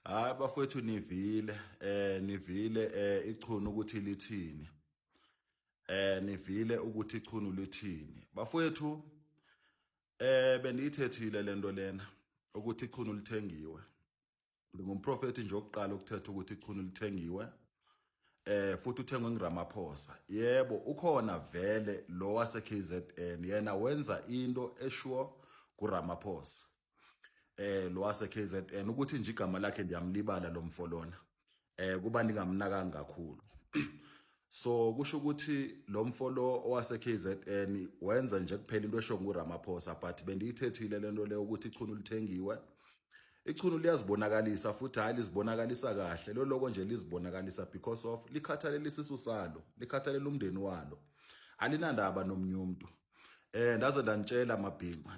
Hayi bafowethu nivile ichunu ukuthi lithini. Nivile ukuthi ichunu lithini. Bafowethu bendiyithethile lento lena ukuthi ichunu lithengiwe. Ngumprofeti nje oqala ukuthetha ukuthi ichunu lithengiwe. Futhi uthengwe nguRamaphosa. Yebo, ukhona vele lo wase KZN yena wenza into esure kuRamaphosa. Lo wase KZN ukuthi nje igama lakhe ndiyamlibala lo mfolona. Kuba ningamnakanga kakhulu. So kusho ukuthi lo mfolo owase KZN wenza nje kuphela into esho nguRamaphosa, but bendiyithethile lento le ukuthi ichunu lithengiwe. Ichunu liyazibonakalisa futhi hayi lizibonakalisa kahle. Lo lokho nje lizibonakalisa because of likhathalela isisu salo, likhathalela umndeni walo. Alinandaba nomunye umuntu. Ndaze ndantshela amabhinqa,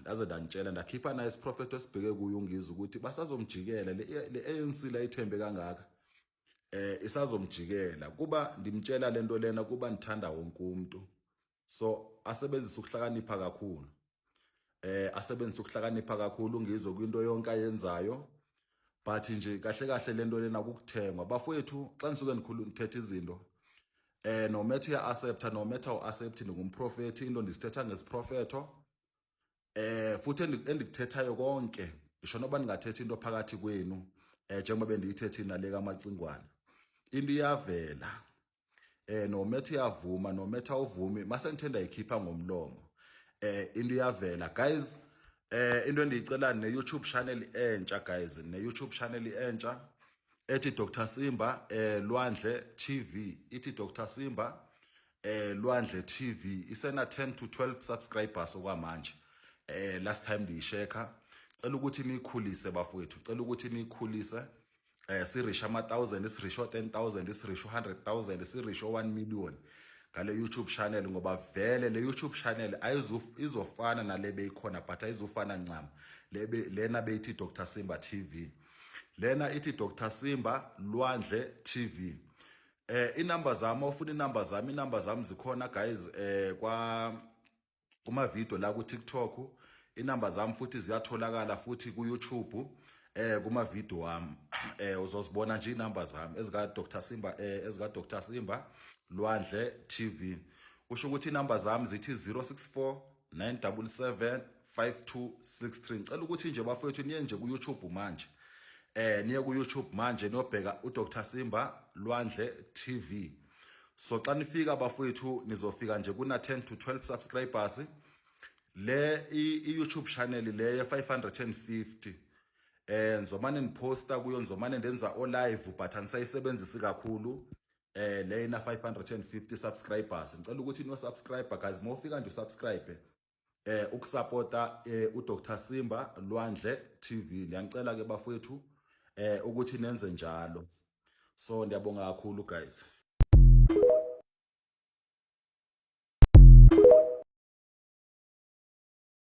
ndakhipha naye isiprofeto esibheke kuye ungizwe ukuthi basazomjikela le ANC la ithembe kangaka. Isazomjikela kuba ndimtshela lento lena kuba nithanda wonke umuntu. So asebenzisa ukuhlakanipha kakhulu. Asebenzisa ukuhlakanipha kakhulu ungizwe kwinto yonke ayenzayo. But nje kahle lento lena ukuthengwa. Bafowethu xa nisuke nithetha izinto no matter accepta no matter accept ngumprofeti into ndisithetha ngesiprofeto. Futhi endikuthethayo konke isho noba ningathetha into phakathi kwenu njengoba bendiyithethe nale kaMacingwane. Into iyavela. No matter iyavuma no matter uvumi mase ngithenda ikhipha ngomlomo. Into iyavela guys. Into endiyicela ne YouTube channel entsha guys, ne YouTube channel entsha ethi Dr Simba Lwandle TV. Ithi Dr Simba Lwandle TV isena 10 to 12 subscribers okwamanje. Last time ndiyisheka. Cela ukuthi nikhulise bafowethu, cela ukuthi nikhulise. Sirisha ama-1000, sirisho 10,000, sirisho 100,000, sirisho 1 million ngale YouTube channel ngoba vele le YouTube channel izofana nale beyikhona but ayizofana ncam. Lena beyithi Dr Simba TV. Lena ithi Dr Simba Lwandle TV. Inamba zami ofuna inamba zami zikhona guys kuma video la ku TikTok. Inamba zami futhi ziyatholakala futhi ku YouTube kuma video wami. Uzozibona nje inamba zami ezika Dr Simba Lwandle TV. Usho ukuthi inamba zami zithi 064 977 5263. Ngicela ukuthi nje bafowethu niye nje ku YouTube manje. Niye ku YouTube manje niyobheka uDr Simba Lwandle TV. So xa nifika bafowethu nizofika nje kuna 10 to 12 subscribers. Le YouTube channel le ye 550. Nzomane niposta kuyo, nzomane ndenza o live but anisayisebenzisi kakhulu. Le ina 550 subscribers. Ngicela ukuthi no subscriber guys, mofika nje subscribe ukusupporta uDr Simba Lwandle TV. Ngiyacela ke bafowethu ukuthi nenze njalo. So ndiyabonga kakhulu guys.